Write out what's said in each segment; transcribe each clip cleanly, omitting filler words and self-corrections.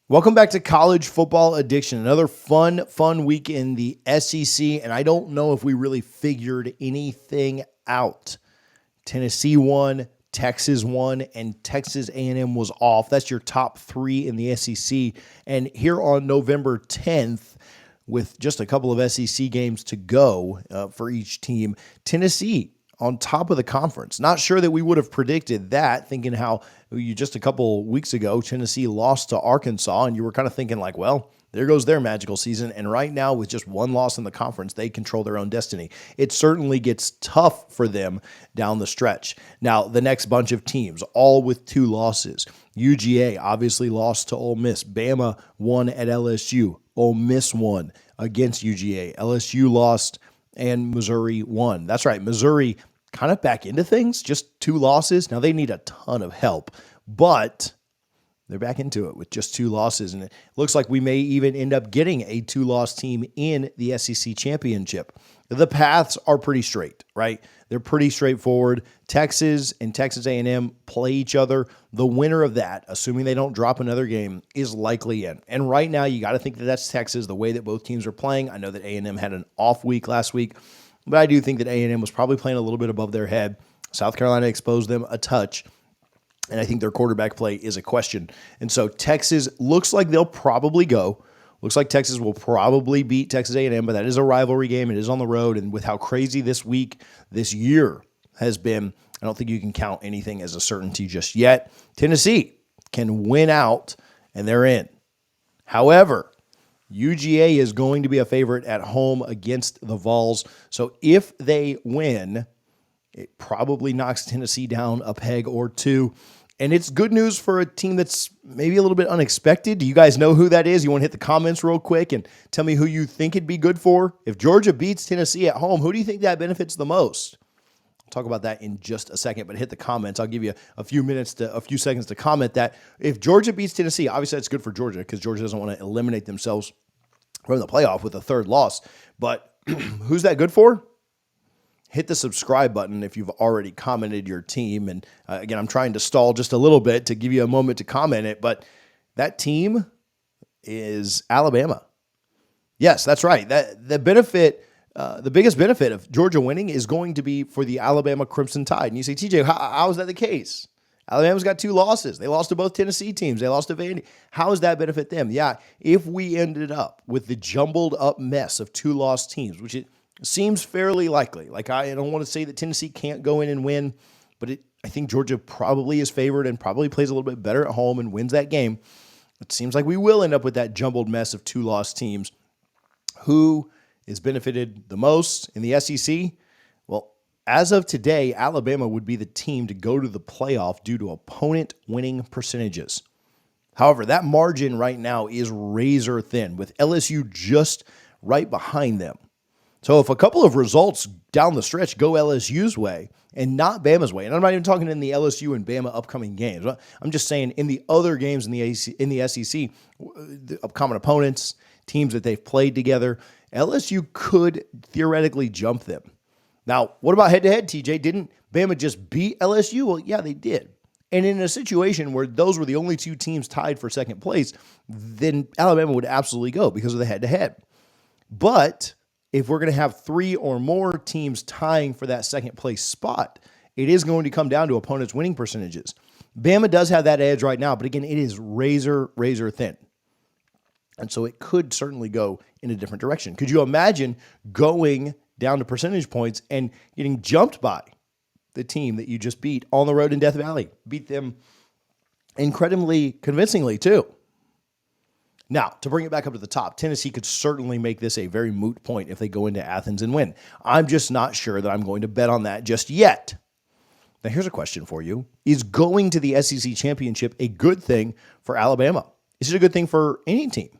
Welcome back to College Football Addiction. Another fun week in the SEC, and I don't know if we really figured anything out. Tennessee won, Texas won, and Texas A&M was off. That's your top three in the SEC. And here on November 10th, with just a couple of SEC games to go for each team, Tennessee on top of the conference. Not sure that we would have predicted that, thinking how you just a couple weeks ago, Tennessee lost to Arkansas, and you were kind of thinking like, well, there goes their magical season. And right now, with just one loss in the conference, they control their own destiny. It certainly gets tough for them down the stretch. Now, the next bunch of teams, all with 2 losses. UGA obviously lost to Ole Miss. Bama won at LSU. Ole Miss won against UGA. LSU lost, and Missouri won. That's right, Missouri kind of back into things, just 2 losses. Now, they need a ton of help, but they're back into it with just 2 losses, and it looks like we may even end up getting a 2-loss team in the SEC championship. The paths are pretty straight, right? They're pretty straightforward. Texas and Texas A&M play each other. The winner of that, assuming they don't drop another game, is likely in. And right now, you got to think that that's Texas, the way that both teams are playing. I know that A&M had an off week last week, but I do think that A&M was probably playing a little bit above their head. South Carolina exposed them a touch, and I think their quarterback play is a question. And so Texas looks like they'll probably go. Looks like Texas will probably beat Texas A&M, but that is a rivalry game. It is on the road, and with how crazy this year has been, I don't think you can count anything as a certainty just yet. Tennessee can win out, and they're in. However, UGA is going to be a favorite at home against the Vols. So if they win, it probably knocks Tennessee down a peg or 2. And it's good news for a team that's maybe a little bit unexpected. Do you guys know who that is? You want to hit the comments real quick and tell me who you think it'd be good for? If Georgia beats Tennessee at home, who do you think that benefits the most? I'll talk about that in just a second, but hit the comments. I'll give you a few seconds to comment that. If Georgia beats Tennessee, obviously that's good for Georgia because Georgia doesn't want to eliminate themselves from the playoff with a 3rd loss. But who's that good for? Hit the subscribe button if you've already commented your team. And again, I'm trying to stall just a little bit to give you a moment to comment it, but that team is Alabama. Yes, that's right. The biggest benefit of Georgia winning is going to be for the Alabama Crimson Tide. And you say, TJ, how is that the case? Alabama's got 2 losses. They lost to both Tennessee teams. They lost to Vandy. How does that benefit them? Yeah, if we ended up with the jumbled up mess of 2 lost teams, which it seems fairly likely. Like, I don't want to say that Tennessee can't go in and win, but I think Georgia probably is favored and probably plays a little bit better at home and wins that game. It seems like we will end up with that jumbled mess of 2 lost teams. Who is benefited the most in the SEC? Well, as of today, Alabama would be the team to go to the playoff due to opponent winning percentages. However, that margin right now is razor thin, with LSU just right behind them. So if a couple of results down the stretch go LSU's way and not Bama's way, and I'm not even talking in the LSU and Bama upcoming games, I'm just saying in the other games in the SEC, the common opponents, teams that they've played together, LSU could theoretically jump them. Now, what about head-to-head, TJ? Didn't Bama just beat LSU? Well, yeah, they did. And in a situation where those were the only 2 teams tied for second place, then Alabama would absolutely go because of the head-to-head. But if we're going to have 3 or more teams tying for that second place spot, it is going to come down to opponents' winning percentages. Bama does have that edge right now, but again, it is razor thin. And so it could certainly go in a different direction. Could you imagine going down to percentage points and getting jumped by the team that you just beat on the road in Death Valley? Beat them incredibly convincingly, too. Now, to bring it back up to the top, Tennessee could certainly make this a very moot point if they go into Athens and win. I'm just not sure that I'm going to bet on that just yet. Now, here's a question for you. Is going to the SEC championship a good thing for Alabama? Is it a good thing for any team?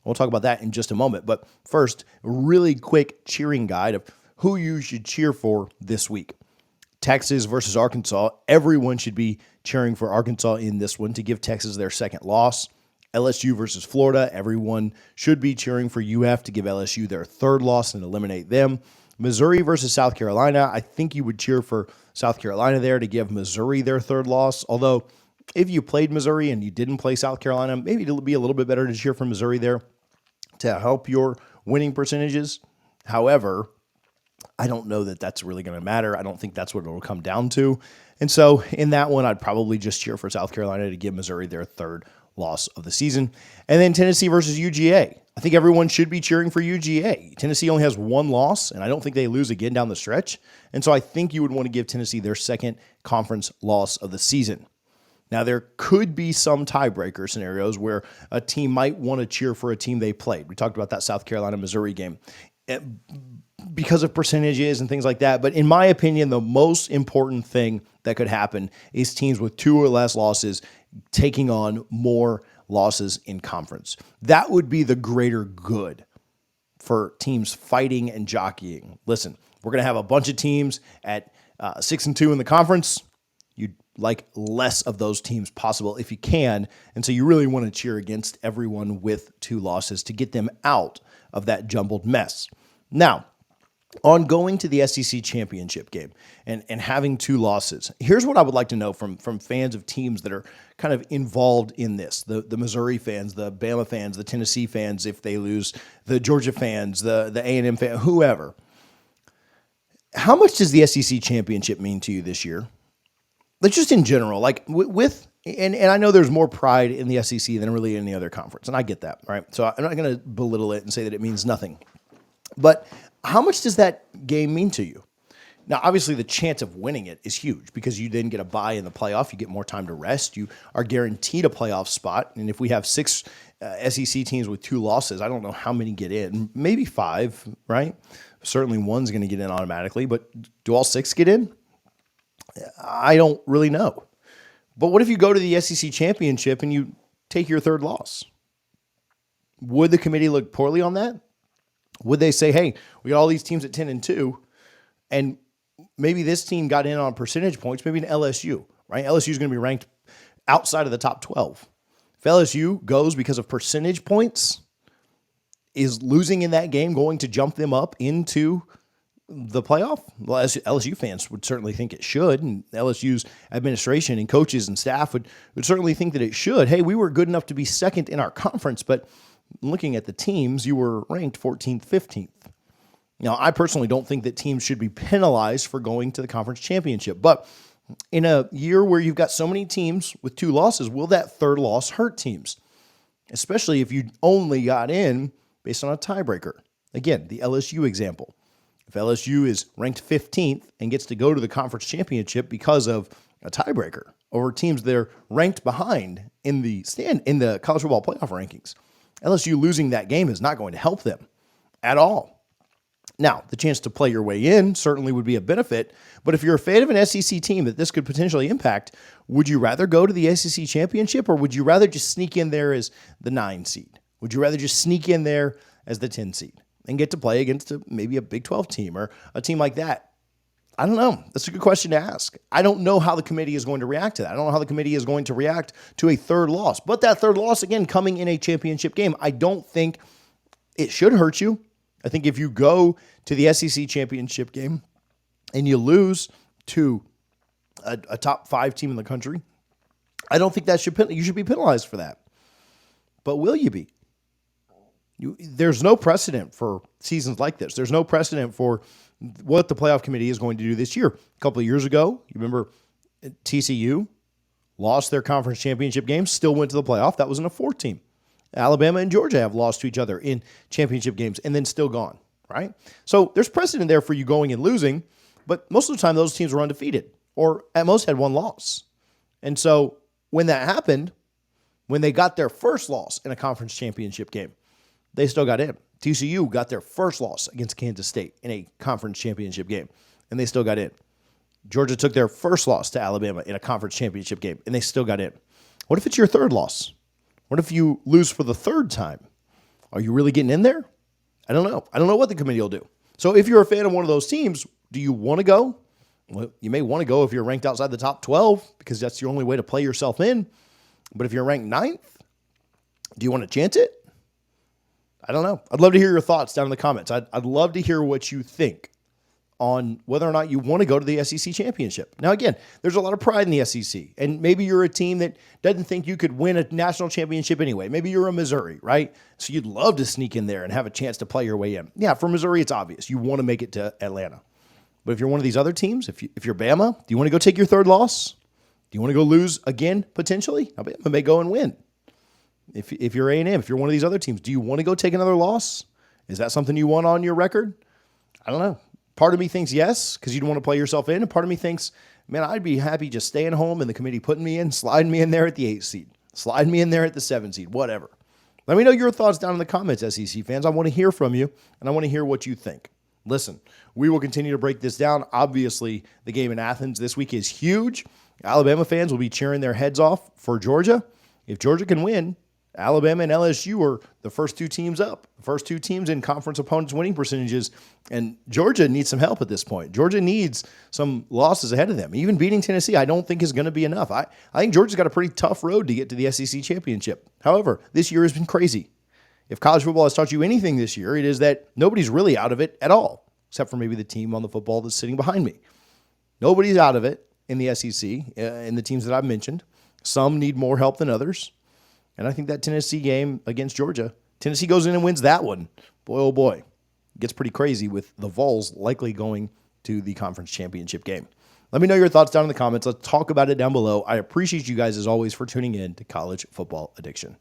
We'll talk about that in just a moment. But first, a really quick cheering guide of who you should cheer for this week. Texas versus Arkansas. Everyone should be cheering for Arkansas in this one to give Texas their 2nd loss. LSU versus Florida. Everyone should be cheering for UF to give LSU their 3rd loss and eliminate them. Missouri versus South Carolina. I think you would cheer for South Carolina there to give Missouri their 3rd loss, although if you played Missouri and you didn't play South Carolina, maybe it'll be a little bit better to cheer for Missouri there to help your winning percentages. However, I don't know that that's really going to matter. I don't think that's what it'll come down to. And so in that one, I'd probably just cheer for South Carolina to give Missouri their third loss of the season. And then Tennessee versus UGA. I think everyone should be cheering for UGA. Tennessee only has one loss, and I don't think they lose again down the stretch. And so I think you would want to give Tennessee their second conference loss of the season. Now, there could be some tiebreaker scenarios where a team might want to cheer for a team they played. We talked about that South Carolina-Missouri game because of percentages and things like that. But in my opinion, the most important thing that could happen is teams with 2 or less losses taking on more losses in conference. That would be the greater good for teams fighting and jockeying. Listen, we're going to have a bunch of teams at 6-2 in the conference. You'd like less of those teams possible if you can. And so you really want to cheer against everyone with 2 losses to get them out of that jumbled mess. Now, on going to the SEC championship game and having 2 losses, here's what I would like to know from fans of teams that are kind of involved in this. The Missouri fans, the Bama fans, the Tennessee fans, if they lose, the Georgia fans, the A&M fans, whoever. How much does the SEC championship mean to you this year? Like just in general, like and I know there's more pride in the SEC than really any other conference, and I get that, right? So I'm not going to belittle it and say that it means nothing. But how much does that game mean to you? Now, obviously, the chance of winning it is huge because you then get a bye in the playoff. You get more time to rest. You are guaranteed a playoff spot. And if we have 6 SEC teams with 2 losses, I don't know how many get in. Maybe 5, right? Certainly one's going to get in automatically. But do all 6 get in? I don't really know. But what if you go to the SEC championship and you take your 3rd loss? Would the committee look poorly on that? Would they say, hey, we got all these teams at 10-2, and maybe this team got in on percentage points, maybe an LSU, right? LSU is going to be ranked outside of the top 12. If LSU goes because of percentage points, is losing in that game going to jump them up into the playoff? Well, LSU fans would certainly think it should, and LSU's administration and coaches and staff would certainly think that it should. Hey, we were good enough to be second in our conference, but looking at the teams, you were ranked 14th, 15th. Now, I personally don't think that teams should be penalized for going to the conference championship, but in a year where you've got so many teams with 2 losses, will that 3rd loss hurt teams? Especially if you only got in based on a tiebreaker. Again, the LSU example. If LSU is ranked 15th and gets to go to the conference championship because of a tiebreaker over teams that are ranked behind in the college football playoff rankings, LSU losing that game is not going to help them at all. Now, the chance to play your way in certainly would be a benefit, but if you're a fan of an SEC team that this could potentially impact, would you rather go to the SEC championship or would you rather just sneak in there as the 9 seed? Would you rather just sneak in there as the 10 seed and get to play against maybe a Big 12 team or a team like that? I don't know. That's a good question to ask. I don't know how the committee is going to react to that. I don't know how the committee is going to react to a 3rd loss. But that 3rd loss, again, coming in a championship game, I don't think it should hurt you. I think if you go to the SEC championship game and you lose to a top 5 team in the country, I don't think you should be penalized for that. But will you be? There's no precedent for seasons like this. There's no precedent for what the playoff committee is going to do this year. A couple of years ago, you remember TCU lost their conference championship game, still went to the playoff. That was in a 4-team. Alabama and Georgia have lost to each other in championship games and then still gone, right? So there's precedent there for you going and losing, but most of the time those teams were undefeated or at most had 1 loss. And so when that happened, when they got their first loss in a conference championship game, they still got in. TCU got their first loss against Kansas State in a conference championship game, and they still got in. Georgia took their first loss to Alabama in a conference championship game, and they still got in. What if it's your 3rd loss? What if you lose for the 3rd time? Are you really getting in there? I don't know. I don't know what the committee will do. So if you're a fan of one of those teams, do you want to go? Well, you may want to go if you're ranked outside the top 12 because that's the only way to play yourself in. But if you're ranked 9th, do you want to chance it? I don't know. I'd love to hear your thoughts down in the comments. I'd love to hear what you think on whether or not you want to go to the SEC championship. Now, again, there's a lot of pride in the SEC, and maybe you're a team that doesn't think you could win a national championship anyway. Maybe you're a Missouri, right? So you'd love to sneak in there and have a chance to play your way in. Yeah, for Missouri, it's obvious. You want to make it to Atlanta. But if you're one of these other teams, if you're Bama, do you want to go take your third loss? Do you want to go lose again, potentially? Bama may go and win. If you're A&M, if you're one of these other teams, do you want to go take another loss? Is that something you want on your record? I don't know. Part of me thinks yes, because you don't want to play yourself in. And part of me thinks, man, I'd be happy just staying home and the committee putting me in, sliding me in there at the 8 seed, sliding me in there at the 7 seed, whatever. Let me know your thoughts down in the comments, SEC fans. I want to hear from you, and I want to hear what you think. Listen, we will continue to break this down. Obviously, the game in Athens this week is huge. Alabama fans will be cheering their heads off for Georgia. If Georgia can win, Alabama and LSU are the first two teams up, the first two teams in conference opponents winning percentages, and Georgia needs some help at this point. Georgia needs some losses ahead of them. Even beating Tennessee, I don't think is going to be enough. I think Georgia's got a pretty tough road to get to the SEC championship. However, this year has been crazy. If college football has taught you anything this year, it is that nobody's really out of it at all, except for maybe the team on the football that's sitting behind me. Nobody's out of it in the SEC, in the teams that I've mentioned. Some need more help than others. And I think that Tennessee game against Georgia, Tennessee goes in and wins that one. Boy, oh boy. It gets pretty crazy with the Vols likely going to the conference championship game. Let me know your thoughts down in the comments. Let's talk about it down below. I appreciate you guys, as always, for tuning in to College Football Addiction.